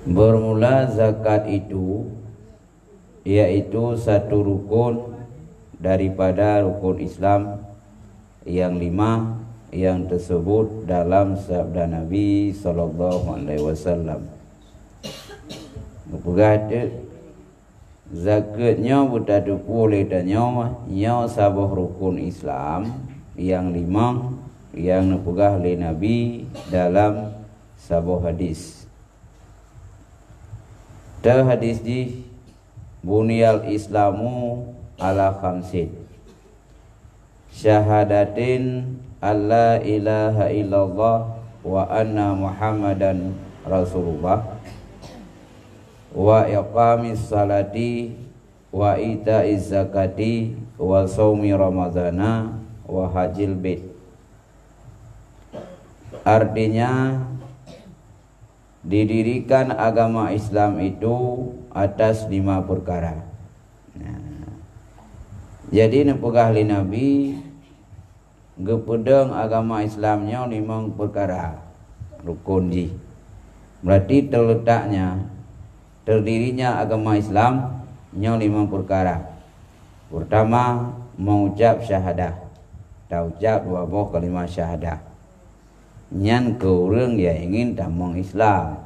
Bermula zakat itu yaitu satu rukun daripada rukun Islam yang 5 yang tersebut dalam sabda Nabi sallallahu alaihi wasallam. Berkata zakatnya bertadu boleh dan nyawa sabah rukun Islam yang 5 yang dipegah oleh Nabi dalam sabah hadis. Ta hadis di buniyal islamu ala khamsin syahadatin alla ilaha illallah wa anna muhammadan rasulullah wa iqamis salati wa ita'iz zakati wa shaumi ramadhana wa hajil bait. Artinya didirikan agama Islam itu atas 5 perkara. Jadi nepegah li Nabi gepedeng agama Islamnya 5 perkara rukun ji. Berarti terletaknya terdirinya agama Islam nya 5 perkara. Pertama mengucap syahadah. Ucap 2 kalimat syahadah. Nyan ke orang yang ingin tamang Islam.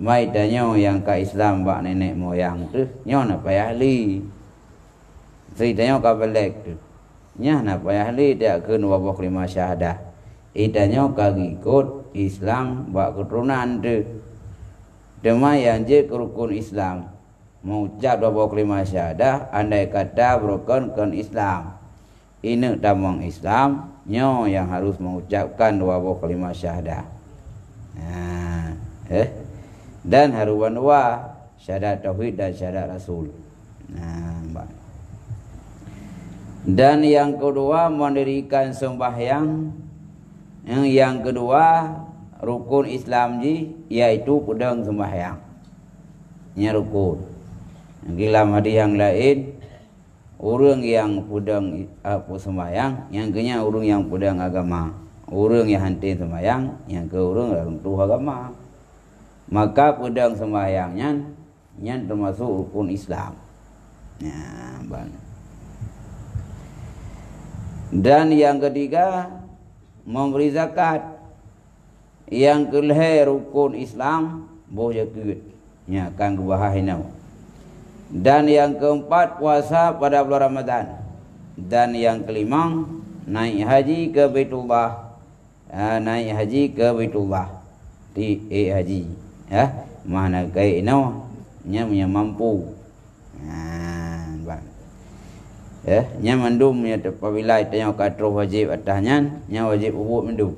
Mai tanya yang ke Islam bak nenek moyang tu, nyo nak payah li. Ceritanya ka belek tu. Nya nak payah li tak ke 2 kalimat syahadah. Itanya ka ikut Islam bak keturunan tu. Demai yang je ke rukun Islam. Mengucap 2 kalimat syahadah andai kata berukun kan Islam. Ini tamang Islam, nyo yang harus mengucapkan 2 kalimat syahadah. Dan haruan 2 syahadat tauhid dan syahadat rasul. Dan yang kedua mendirikan sembahyang. Yang kedua rukun Islam ji yaitu pedang sembahyang. Nya rukun. Dalam hadis yang lain orang yang pedang sembahyang, yang kenya orang yang pedang agama. Orang yang hantin sembahyang, yang ke orang tu agama. Maka pedang sembahyangnya yang termasuk rukun Islam. Dan yang ketiga memberi zakat. Yang kelihir rukun Islam boleh jagat. Ya kan kebahagiaan. Dan yang keempat puasa pada bulan Ramadan. Dan yang kelima naik haji ke Baitullah. Naik haji ke Baitullah. Haji. Mana kai ino nya mampu. Nya mandum nya apabila tanya katro wajib atasnya nya wajib ubud mandum.